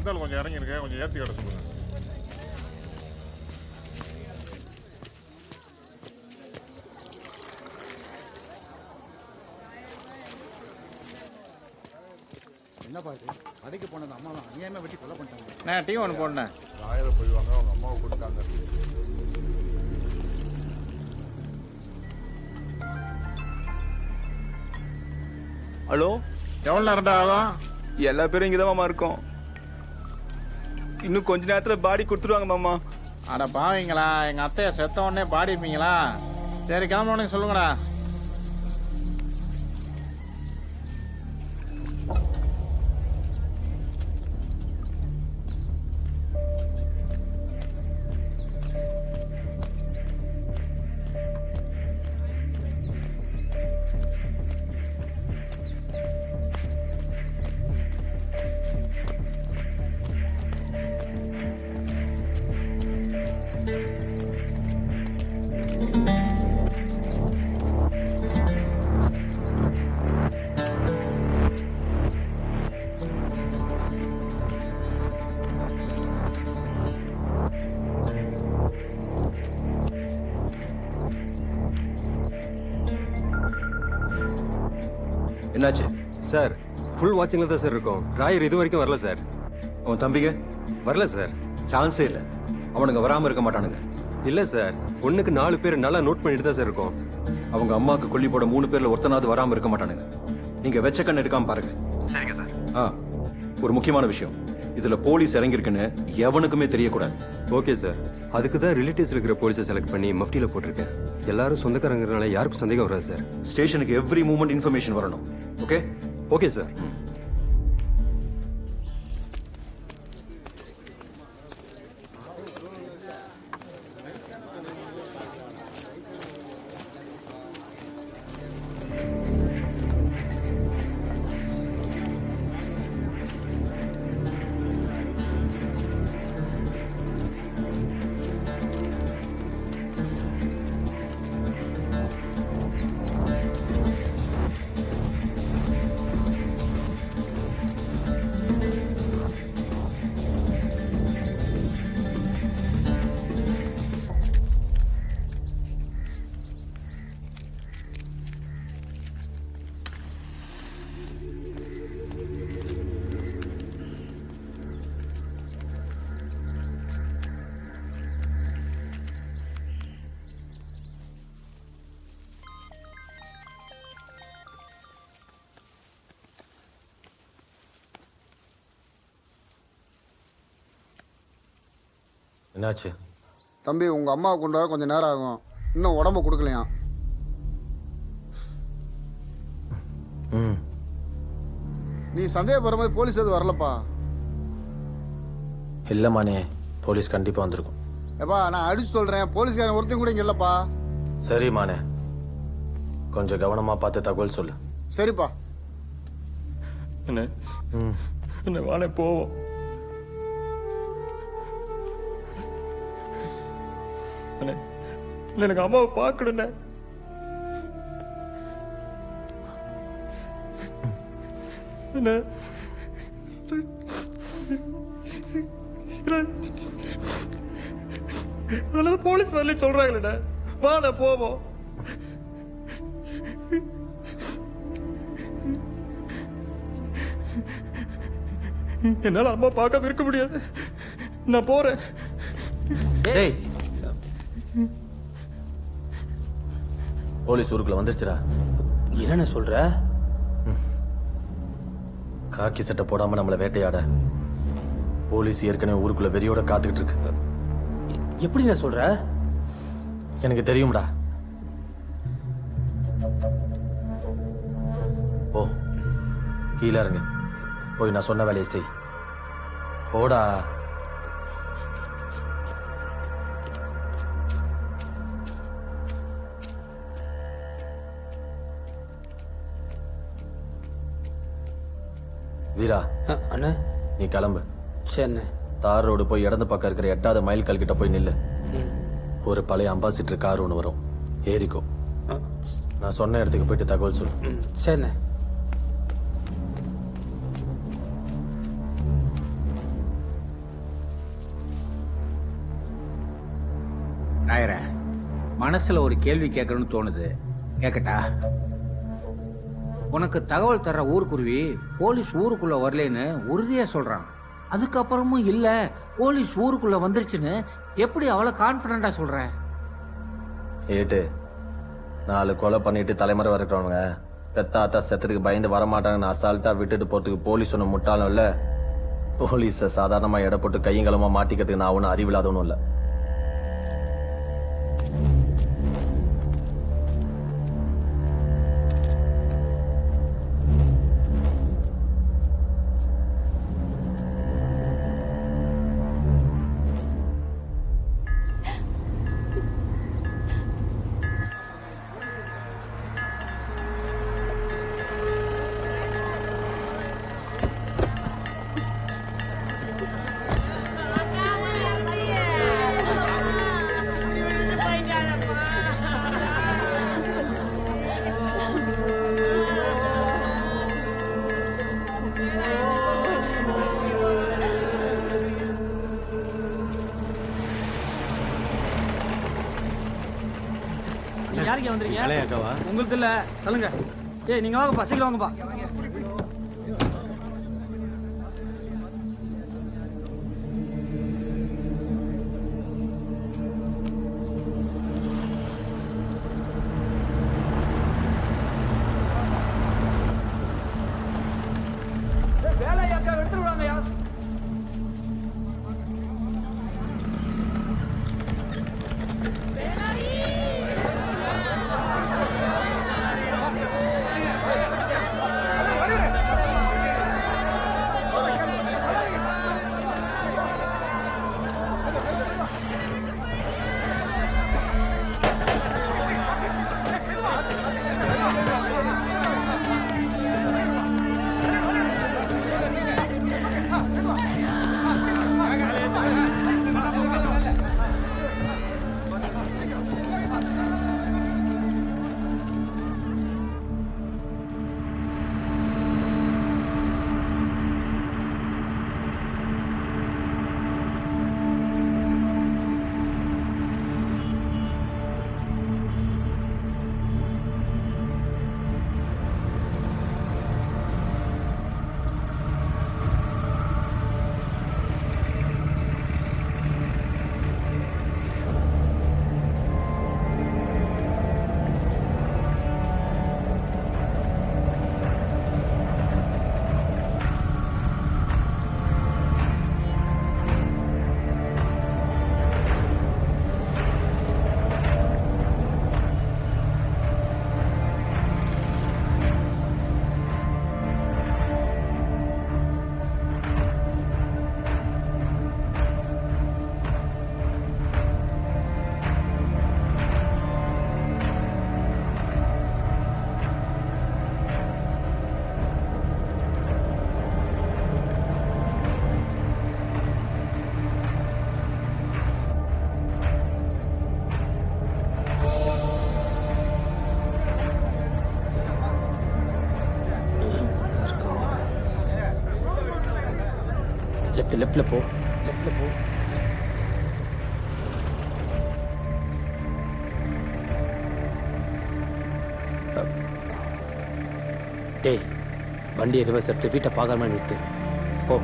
அந்த ஆள் கொஞ்சம் இறங்கியிருக்கேன், கொஞ்சம் ஏற்றி விட சொல்லுங்கள். என்னப்பா இது? கடைக்கு போனது அம்மா தான் அநியாயமா வெட்டி கொலை பண்ணிட்டாங்க. நான் டீ ஒன்று போடணேன். ராயரை போய் வாங்க, அவங்க அம்மாவை கொடுத்தாங்க. ஹலோ, எவ்வளோ நேரம்டா ஆகும்? எல்லா பேரும் இங்கே தான் மாமா இருக்கோம். இன்னும் கொஞ்ச நேரத்தில் பாடி கொடுத்துருவாங்க மாமா. அட பாவீங்களா, எங்கள் அத்தையை செத்த உடனே பாடிப்பீங்களா? சரி கிளம்பணுன்னு சொல்லுங்கடா. என்னாச்சு சார்? ஃபுல் வாட்சிங்கில் தான் சார் இருக்கும். ராயர் இது வரைக்கும் வரல சார். அவன் தம்பிங்க வரல சார். சான்ஸே இல்லை. அவனுங்க வராமல் இருக்க மாட்டானுங்க. இல்லை சார், ஒன்றுக்கு 4 பேர் நல்லா நோட் பண்ணிட்டு தான் சார் இருக்கோம். அவங்க அம்மாவுக்கு கொல்லி போட 3 பேர்ல ஒருத்தனாவது வராமல் இருக்க மாட்டானுங்க. நீங்க வெச்ச கண் எடுக்காம பாருங்க. சரிங்க சார். ஒரு முக்கியமான விஷயம், இதுல போலீஸ் இறங்கியிருக்குன்னு எவனுக்குமே தெரியக்கூடாது. Okay sir. அதுக்கு தான் ரிலேட்டிவ்ஸ் இருக்கிற போலீஸை செலக்ட் பண்ணி மஃப்டியில் போட்டிருக்கேன். எல்லாரும் சொந்தக்காரங்கிறனால யாருக்கும் சந்தேகம் வராது சார். ஸ்டேஷனுக்கு எவ்ரி மூமெண்ட் இன்ஃபர்மேஷன் வரணும். Okay okay sir. என்னாச்சு தம்பி? உங்கள் அம்மாவை கொண்டு வர கொஞ்சம் நேரம் ஆகும். இன்னும் உடம்பு கொடுக்கலையாம். நீ சந்தேகப்படுற மாதிரி போலீஸ் எதுவும் வரலப்பா? இல்லைம்மானே, போலீஸ் கண்டிப்பாக வந்திருக்கும். ஏப்பா நான் அடிச்சு சொல்கிறேன், போலீஸ்காரன் ஒருத்தையும் கூட இங்கே இல்லைப்பா. சரிம்மானே, கொஞ்சம் கவனமாக பார்த்து தகவல் சொல்லு. சரிப்பா. என்ன வானே போவோம். எனக்கு அம்மாவை பார்க்கணுண்ணே. அதனால போலீஸ் வரல சொல்றாங்களே, வாண்ணே போவோம். என்னால அம்மா பார்க்காம இருக்க முடியாது. நான் போறேன். டேய், போலீஸ் ஊருக்குள்ள வந்துருச்சுடா. என்னென்ன சொல்ற? காக்கி சட்டை போடாம நம்மளை வேட்டையாட போலீஸ் ஏற்கனவே ஊருக்குள்ள வெறியோட காத்துக்கிட்டு இருக்கு. எப்படி நான் சொல்ற? எனக்கு தெரியும்டா. ஓ, கீழே இருங்க, போய் நான் சொன்ன வேலையை செய். போடா. வீரா, அண்ணா நீ கிளம்பு. சரிண்ணே. தார் ரோடு போய் இடது பக்கம் இருக்கிற 8வது மைல் கல்கிட்ட போய் நில்லு. ஒரு பழைய அம்பாசிடர் கார் ஒன்று வரும், ஏறிக்கோ. நான் சொன்ன இடத்துக்கு போயிட்டு தகவல் சொல்லு. சரிண்ணே. மனசுல ஒரு கேள்வி கேட்கணும்னு தோணுது. கேட்கட்டா? உனக்கு தகவல் தர்ற ஊர்க்குருவி போலீஸ் ஊருக்குள்ள வரலேன்னு உறுதியா சொல்றான். அதுக்கப்புறமும் இல்ல போலீஸ் ஊருக்குள்ள வந்துருச்சுன்னு எப்படி அவ்வளவு கான்பிடண்டா சொல்ற? ஏட்டு 4 கொலை பண்ணிட்டு தலைமுறை இருக்கிறவங்க பெத்தாத்தா செத்துக்கு பயந்து வரமாட்டாங்கன்னு அசால்ட்டா விட்டுட்டு போறதுக்கு போலீஸ் ஒன்று முட்டாளும் இல்ல, போலீஸை சாதாரணமா எடை போட்டு கையங்கலமா மாட்டிக்கிறதுக்கு நான் ஒன்றும் அறிவில்லாதவனும் இல்லை. யாருக்கு வந்துறீங்க? உங்களுக்கு இல்ல, சொல்லுங்க. ஏய் நீங்க வாங்கப்பா, சீக்கிரம் வாங்கப்பா. வேலையாக்கா எடுத்துருவாங்க. லெஃப்ட்ல போ, லெஃப்ட்ல போ. டேய் வண்டியை ரிவர்ஸ் எடுத்து வீட்டை பார்க்காம நிறுத்து. போ.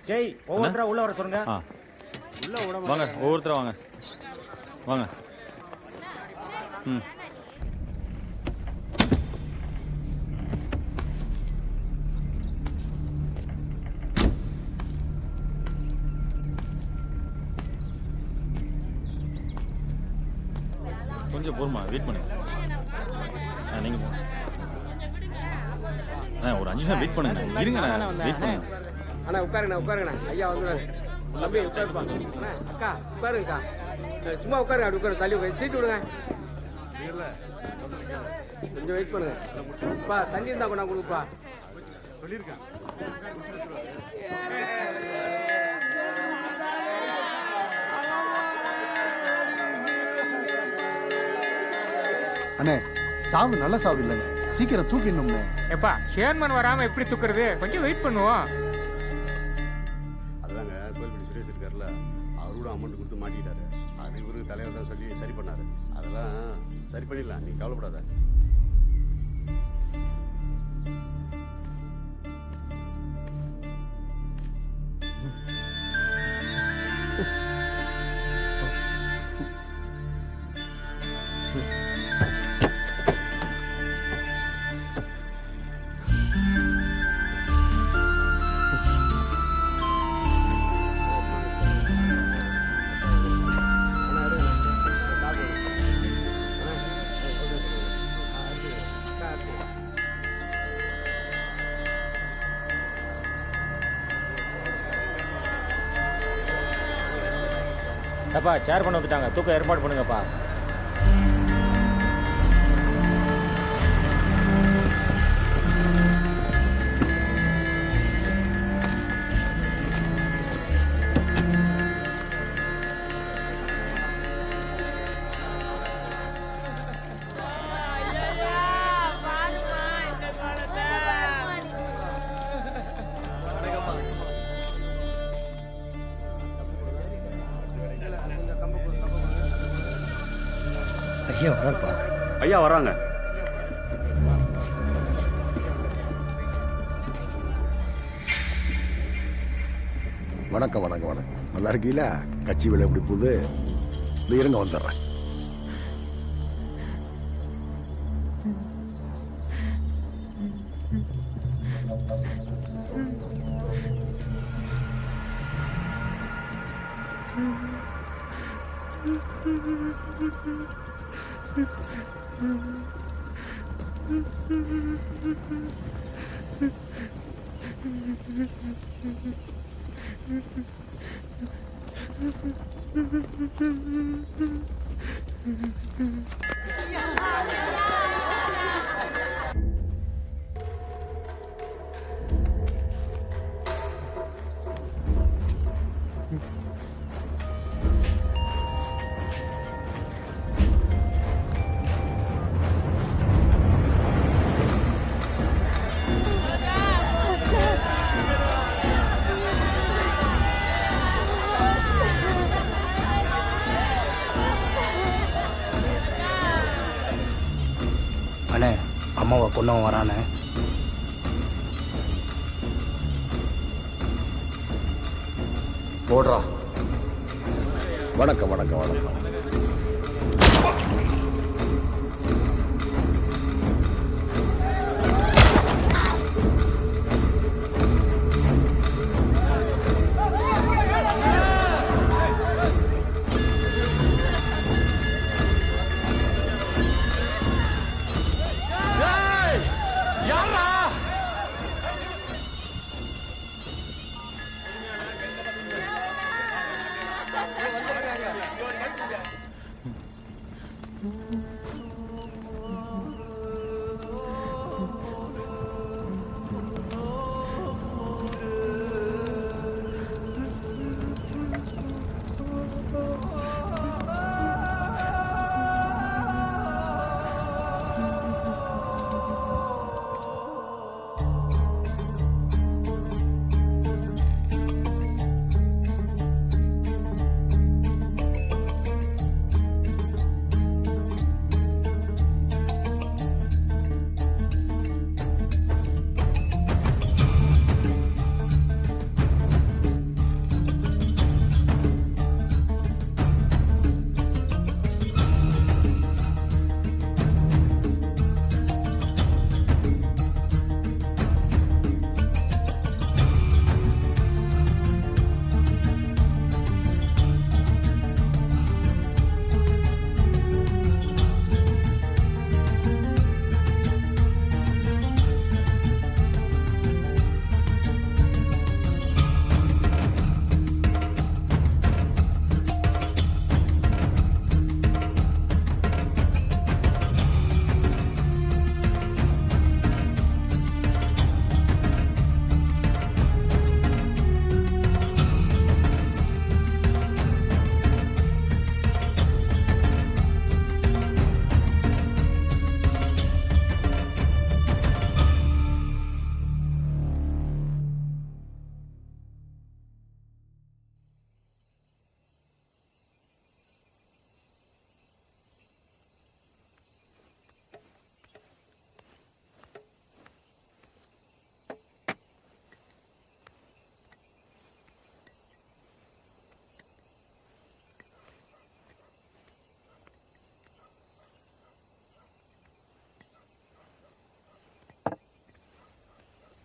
ஜெய் ஒவ்வொருத்தரா உள்ள வர சொல்லுங்க. வாங்க ஒவ்வொருத்தர வாங்க வாங்க. ம். கொஞ்சம் பொறுமா வெயிட் பண்ணுங்க. நீங்க போங்க. ஒரு 5 நிமிஷம் வெயிட் பண்ணுங்க. இருங்க வெயிட் பண்ணுங்க. அண்ணா உட்காருங்கண்ணா. ஐயா வந்துடுறாரு. தம்பி உட்காருப்பா. அண்ணா அக்கா உட்காருங்கக்கா. சும்மா உட்காருங்க, அப்படி உட்காரு. தள்ளி உட்காரு. சீட்டு விடுங்க. கொஞ்சம் வெயிட் பண்ணுங்க. அப்பா தண்ணி இருந்தா கொண்டா கொடுப்பா. சொல்லியிருக்கேன். அண்ணே சாவு நல்ல சாவு இல்லைண்ணே, சீக்கிரம் தூக்கிடணும்ண்ணே. எப்பா சேர்மன் வராம எப்படி தூக்குறது? கொஞ்சம் வெயிட் பண்ணுவோம். அதுதாங்க கோயில்பட்டி சுரேஷ் இருக்கார்ல, அவரு கூட அமௌண்ட் கொடுத்து மாட்டிக்கிட்டாரு. அது இவரு தலைவர் தான் சொல்லி சரி பண்ணாரு. அதெல்லாம் சரி பண்ணிடலாம், நீ கவலைப்படாத. அப்பா சேர் பண்ண வந்துட்டாங்க, தூக்க ஏற்பாடு பண்ணுங்கப்பா. ஐயா வரப்பா. ஐயா வராங்க. வணக்கம் வணக்கம் வணக்கம். நல்லா இருக்கீங்களா? கட்சி வேலை எப்படி போகுது? இருங்க வந்துடுறேன். அண்ணே அம்மாவை கொண்டவன் வரானே. போடுறா. வணக்கம் வணக்கம் வணக்கம்.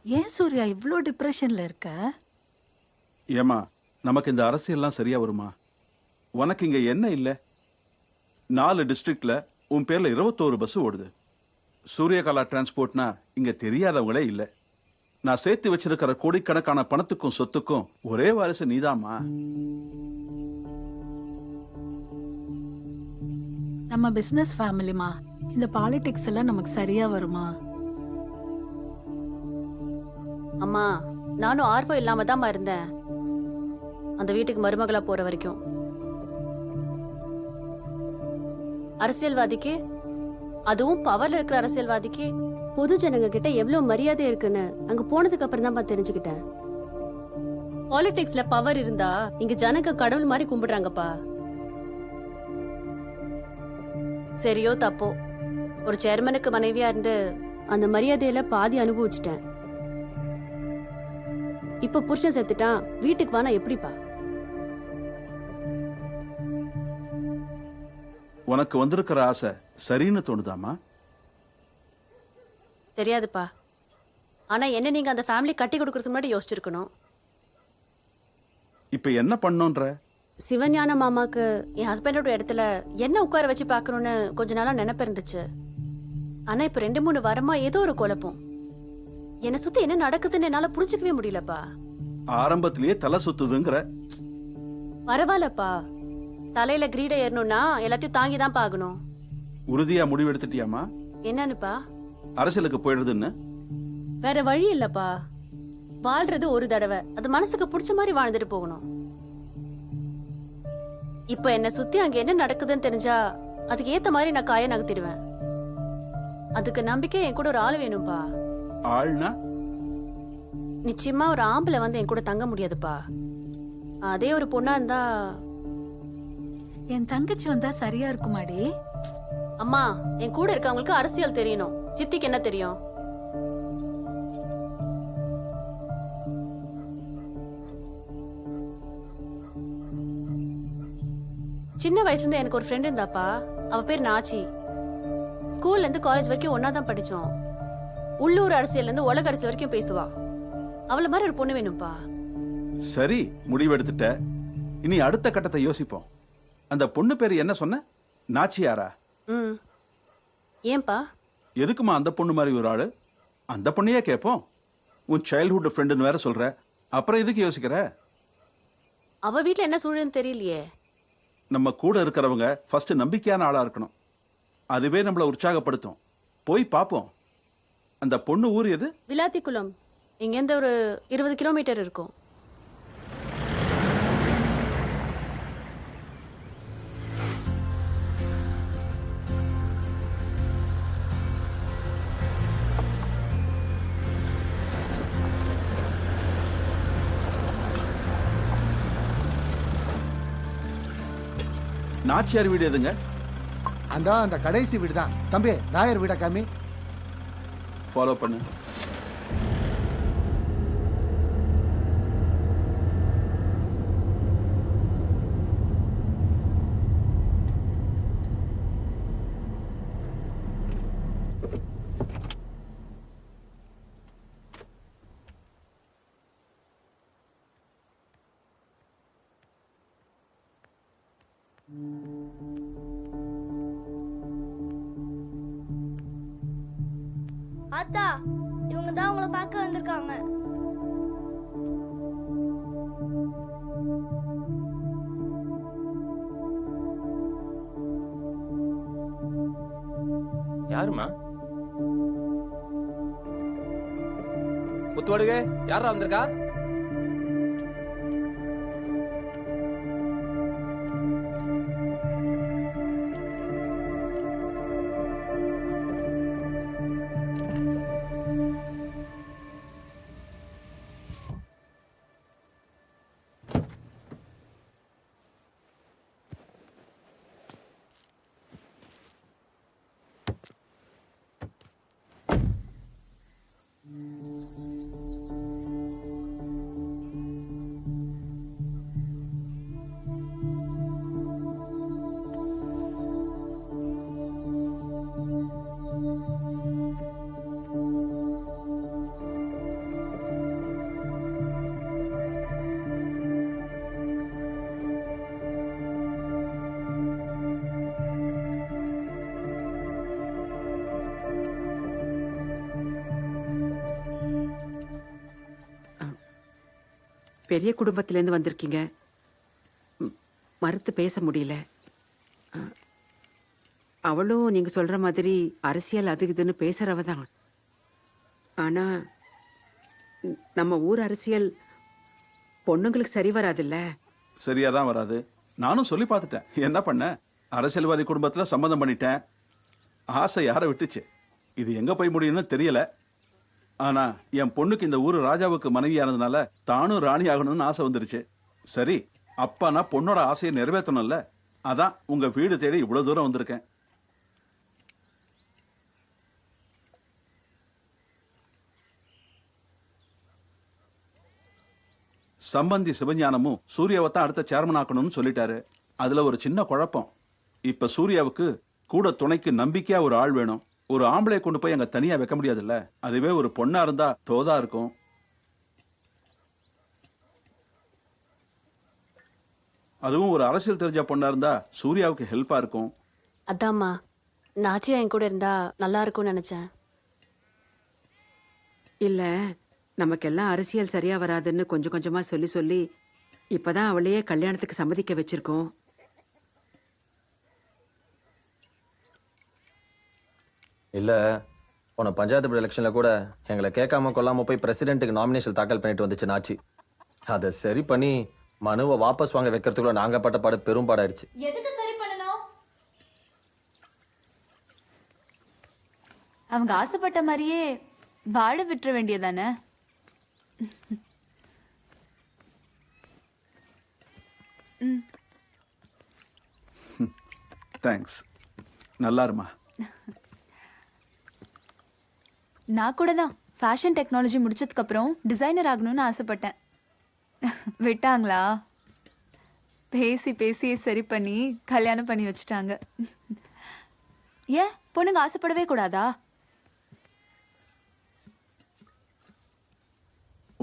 ஏன் சூர்யா இவ்ளோ டிப்ரெஷன்ல இருக்க? ஏமா நமக்கு இந்த அரசியல்லாம் சரியா வருமா? உனக்கு இங்க என்ன இல்ல? 4 டிஸ்ட்ரிக்ட்ல உன் பேர்ல 21 பஸ் ஓடுது. சூரியகலா டிரான்ஸ்போர்ட்னா இங்க தெரியாதவங்களே இல்ல. நான் சேர்த்து வச்சிருக்கிற கோடிக்கணக்கான பணத்துக்கும் சொத்துக்கும் ஒரே வாரிசு நீதாமா. நம்ம பிசினஸ் ஃபேமிலிமா, இந்த பாலிடிக்ஸ் எல்லாம் நமக்கு சரியா வருமா? அம்மா, நானும் ஆர்வம் இல்லாம தான் இருந்தேன் அந்த வீட்டுக்கு மருமகளா போற வரைக்கும். அரசியல்வாதிக்கு, அதுவும் பவர்ல இருக்கிற அரசியல்வாதிக்கு பொது ஜனங்க கிட்ட எவ்வளவு மரியாதை இருக்குன்னு அங்க போனதுக்கு அப்புறம் தான் தெரிஞ்சுக்கிட்டேன். பாலிடிக்ஸ்ல பவர் இருந்தா இங்க ஜனங்க கடவுள் மாதிரி கும்பிடுறாங்கப்பா. சரியோ தப்போ, ஒரு சேர்மனுக்கு மனைவியா இருந்து அந்த மரியாதையில பாதி அனுபவிச்சுட்டேன். இப்ப புருஷன் செத்துட்டான், வீட்டுக்கு வானா எப்படிப்பா? உனக்கு வந்திருக்கிற ஆசை சரின்னு தோணுதாமா? தெரியாதுப்பா. ஆனா என்ன நீங்க அந்த ஃபேமிலி கட்டி கொடுக்கறதுக்கு முன்னாடி யோசிச்சிருக்கணும். இப்ப என்ன பண்ணோன்ற? சிவஞான மாமாக்கு என் ஹஸ்பண்டோட இடத்துல என்ன உட்கார வச்சு பாக்கணும்னு கொஞ்ச நாளா நினைப்பு இருந்துச்சு. ஆனா இப்ப 2-3 வாரமா ஏதோ ஒரு குழப்பம். என்ன சுத்தி என்ன நடக்குதுன்னு என்னால புரிஞ்சுக்கவே முடியலப்பா. ஆரம்பத்திலேயே தலை சுத்துதுங்கிற? பரவாயில்லப்பா, தலையில கிரீட ஏறணும்னா எல்லாத்தையும் தாங்கி தான் பாக்கணும். உறுதியா முடிவெடுத்துட்டியாமா? என்னன்னுப்பா? அரசியலுக்கு போயிடுதுன்னு? வேற வழி இல்லப்பா. வாழ்றது ஒரு தடவை, அது மனசுக்கு பிடிச்ச மாதிரி வாழ்ந்துட்டு போகணும். இப்ப என்ன சுத்தி அங்க என்ன நடக்குதுன்னு தெரிஞ்சா அதுக்கு ஏத்த மாதிரி நான் காய நகர்த்திடுவேன். அதுக்கு நம்பிக்கை என் கூட ஒரு ஆள் வேணும்பா. ஆள்னா? நிச்சயமா ஒரு ஆம்பளை வந்து என் கூட தங்க முடியாதுப்பா. அதே ஒரு பொண்ணா இருந்தா. என் தங்கச்சி வந்தா சரியா இருக்குமாடி? அம்மா, என் கூட இருக்கவங்களுக்கு அரசியல் தெரியணும். சித்திக்கு என்ன தெரியும்? சின்ன வயசுல இருந்து எனக்கு ஒரு ஃப்ரெண்ட் இருந்தாப்பா. அவ பேர் நாச்சி. ஸ்கூல்ல இருந்து காலேஜ் வரைக்கும் ஒன்னா தான் படிச்சோம். உள்ளூர் அரசியல்ல இருந்து உலக அரசியல் வரைக்கும் பேசுவா. அவள மாதிரி ஒரு பொண்ணு வேணும்பா. சரி, முடிவெடுத்துட்ட. இனி அடுத்த கட்டத்தை யோசிப்போம். அந்த பொண்ணு பேரு என்ன சொன்ன? நாச்சியாரா? ஏன்பா? எதுக்குமா அந்த பொண்ணு மாதிரி ஒரு ஆளு? அந்த பொண்ணையே கேட்போம். உன் சைல்ட்ஹுட் ஃப்ரெண்டுன்னு வேற சொல்ற, அப்புறம் எதுக்கு யோசிக்கிற? அவ வீட்டுல என்ன சூழல்னு தெரியலையே. நம்ம கூட இருக்கிறவங்க ஃபர்ஸ்ட் நம்பிக்கையான ஆளா இருக்கணும். அதுவே நம்மளை உற்சாகப்படுத்தும். போய் பார்ப்போம். அந்த பொண்ணு ஊர் எது? விளாத்திக்குளம். இங்கேருந்து ஒரு 20 கிலோமீட்டர் இருக்கும். நாச்சியார் வீடு எதுங்க? அந்த கடைசி வீடு தான் தம்பி. ராயர் வீட காமி. ஃபாலோ பண்ணு. ஆத்தா, இவங்க தான் உங்களை பார்க்க வந்திருக்காங்க. யாருமா? முத்துவடுக, யாரா வந்திருக்கா? பெரிய குடும்பத்திலேருந்து வந்திருக்கீங்க, மறுத்து பேச முடியல. அவளும் நீங்க சொல்ற மாதிரி அரசியல் அது இதுன்னு பேசுறவ தான். ஆனா நம்ம ஊர் அரசியல் பொண்ணுங்களுக்கு சரி வராதுல்ல. சரியா தான் வராது. நானும் சொல்லி பார்த்துட்டேன். என்ன பண்ண, அரசியல்வாதி குடும்பத்தில் சம்மந்தம் பண்ணிட்டேன். ஆசை யாரை விட்டுச்சு, இது எங்க போய் முடியும்னு தெரியல. ஆனா என் பொண்ணுக்கு இந்த ஊரு ராஜாவுக்கு மனைவியானதுனால தானும் ராணி ஆகணும்னு ஆசை வந்துருச்சு. சரி, அப்பா நான் பொண்ணோட ஆசையை நிறைவேற்றணும்ல, அதான் உங்க வீடு தேடி இவ்வளவு தூரம் வந்திருக்கேன். சம்பந்தி சிவஞானமும் சூர்யாவை தான் அடுத்த சேர்மன் ஆக்கணும்னு சொல்லிட்டாரு. அதுல ஒரு சின்ன குழப்பம். இப்ப சூர்யாவுக்கு கூட துணைக்கு நம்பிக்கையா ஒரு ஆள் வேணும். ஒரு ஆம்பளை கொண்டு போய் அங்க தனியா வைக்க முடியாதுல்ல. அதுவே ஒரு பொண்ணா இருந்தா தோதா இருக்கும். அதுவும் ஒரு அரசியல் தெரிஞ்ச பொண்ணா இருந்தா சூர்யாவுக்கு ஹெல்ப்பா இருக்கும். அதாம்மா, நாச்சியா என் கூட இருந்தா நல்லா இருக்கும்னு நினைச்சேன். இல்ல, நமக்கெல்லாம் அரசியல் சரியா வராதுன்னு கொஞ்சம் கொஞ்சமா சொல்லி சொல்லி இப்பதான் அவளையே கல்யாணத்துக்கு சம்மதிக்க வச்சிருக்கோம். இல்ல, போன பஞ்சாயத்து போர்டு எலெக்ஷன்ல கூட எங்களை கேட்காம கொள்ளாம போய் பிரசிடென்ட்டுக்கு நாமினேஷன் தாக்கல் பண்ணிட்டு வந்துச்சு நாச்சி. அதை சரி பண்ணி மனுவை வாபஸ் வாங்க வைக்கிறதுக்குள்ள நாங்க பட்ட பாடு பெரும்பாடாயிடுச்சு. எதுக்கு சரி பண்ணணும்? அவங்க ஆசைப்பட்ட மாதிரியே வாழ விட்டுற வேண்டியதானே? தேங்க்ஸ். நல்லா இருமா. நான் கூட தான் ஃபேஷன் டெக்னாலஜி முடிச்சதுக்கு அப்புறம் டிசைனர் ஆகணும்னு ஆசைப்பட்டேன். விட்டாங்களா? பேசி பேசி சரி பண்ணி கல்யாணம் பண்ணி வச்சுட்டாங்க. ஏன் பொண்ணுங்க ஆசைப்படவே கூடாதா?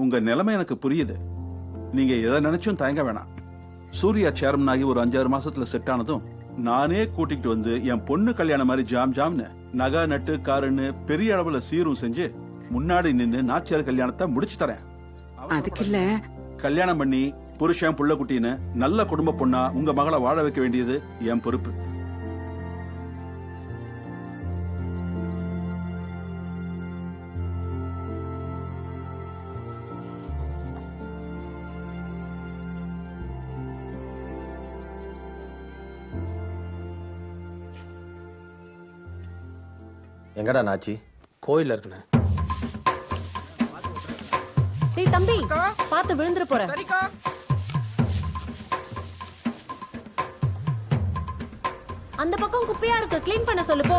உங்க நிலைமை எனக்கு புரியுது. நீங்க எதை நினைச்சும் தயங்க வேணாம். சூர்யா சேர்மன் ஆகி ஒரு 5-6 மாசத்துல செட் ஆனதும் நானே கூட்டிகிட்டு வந்து என் பொண்ணு கல்யாணம் மாதிரி ஜாம் ஜாம்னு நகை நட்டு காருன்னு பெரிய அளவுல சீரும் செஞ்சு முன்னாடி நின்று நாச்சியார் கல்யாணத்தை முடிச்சு தரேன். அதுக்கு இல்ல, கல்யாணம் பண்ணி புருஷன் புள்ள குட்டின்னு நல்ல குடும்ப பொண்ணா உங்க மகளை வாழ வைக்க வேண்டியது என் பொறுப்பு. எங்கடா நாச்சி? கோயில்ல இருக்குண்ணே. டேய் தம்பி, பார்த்து விழுந்துற போற. அந்த பக்கம் குப்பையா இருக்கு, க்ளீன் பண்ண சொல்லு போ.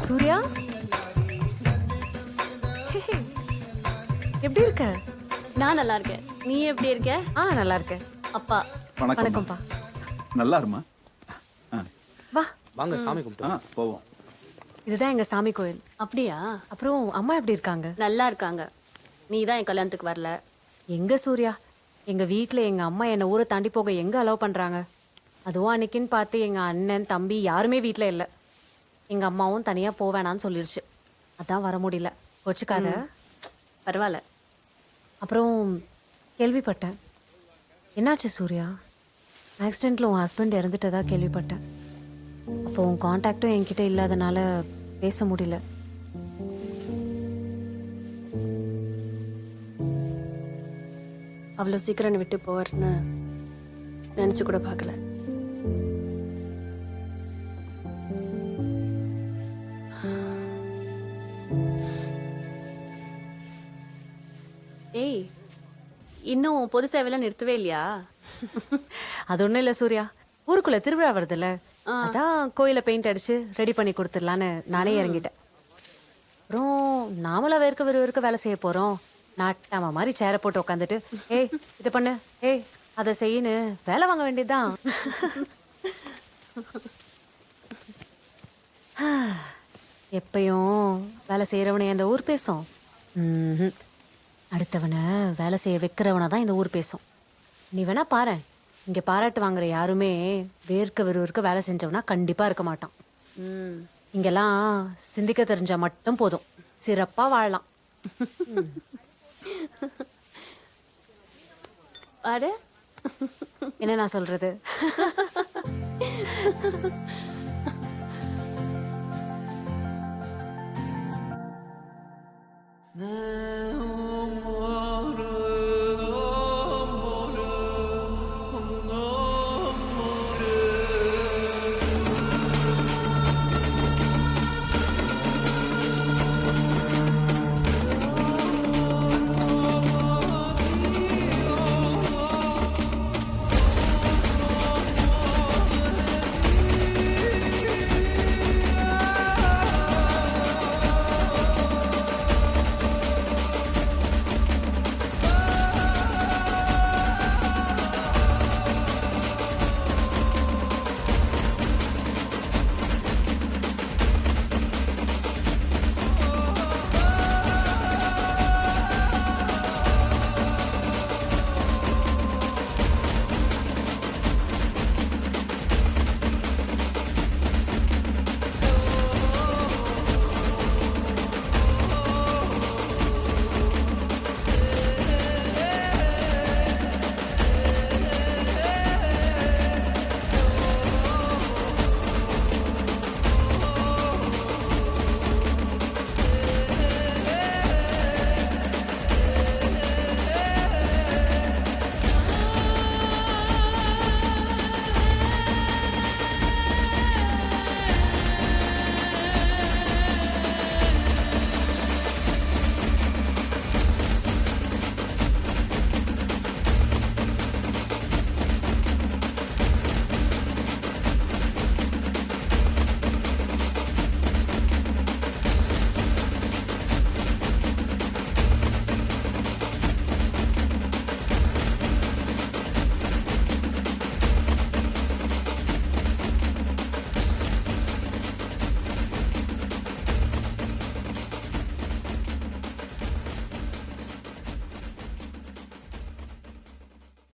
சூர்யா, எப்படி இருக்க? நான் நல்லா இருக்கேன். நீ எப்படி இருக்க? நல்லா இருக்கேன். அப்பா வணக்கம்ப்பா. நல்லா இருமா. வா வாங்க சாமி கும்பிட்டு போவோம். இதுதான் எங்க சாமி கோயில். அப்படியா? அப்புறம் அம்மா எப்படி இருக்காங்க? நல்லா இருக்காங்க. நீ தான் என் கல்யாணத்துக்கு வரல. எங்க சூர்யா, எங்க வீட்ல எங்க அம்மா என்ன ஊரை தாண்டி போக எங்க அலோவ் பண்றாங்க? அதுவும் அன்னைக்குன்னு பார்த்து எங்க அண்ணன் தம்பி யாருமே வீட்ல இல்லை. எங்க அம்மாவும் தனியா போவேணான்னு சொல்லிருச்சு. அதான் வர முடியல. வச்சுக்காத. பரவாயில்ல. அப்புறம் கேள்விப்பட்டேன். என்னாச்சு சூர்யா? ஆக்சிடென்ட்ல உன் ஹஸ்பண்ட் இறந்துட்டதா கேள்விப்பட்டேன். அப்போ உன் கான்டாக்டும் என்கிட்ட இல்லாதனால பேச முடியல. அவ்வளோ சீக்கிரம் விட்டு போவார்னு நினைச்சு கூட பார்க்கல. ஏய், இன்னும் பொது சேவையெல்லாம் நிறுத்தவே இல்லையா? அது ஒன்றும் இல்லை சூர்யா, ஊருக்குள்ள திருவிழா வருதுல்ல, அதான் கோயிலை பெயிண்ட் அடிச்சு ரெடி பண்ணி கொடுத்துடலான்னு நானே இறங்கிட்டேன். அப்புறம் நாமளா வேர்க்க வேலை செய்ய போறோம். நாட்டாம மாதிரி சேரை போட்டு உட்காந்துட்டு ஏய் இதை பண்ணு, ஏய் அதை செய்யன்னு வேலை வாங்க வேண்டியதுதான். எப்பயும் வேலை செய்யறவனை அந்த ஊர் பேசும். அடுத்தவனை வேலை செய்ய வைக்கிறவனை தான் இந்த ஊர் பேசும். நீ வேணா பாரு, இங்க பாராட்டு வாங்குற யாருமே வேர்க்க விறுவிறுக்க வேலை செஞ்சவனா கண்டிப்பா இருக்க மாட்டான். இங்கெல்லாம் சிந்திக்க தெரிஞ்சா மட்டும் போதும், சிறப்பா வாழலாம். அட என்ன நான் சொல்றது?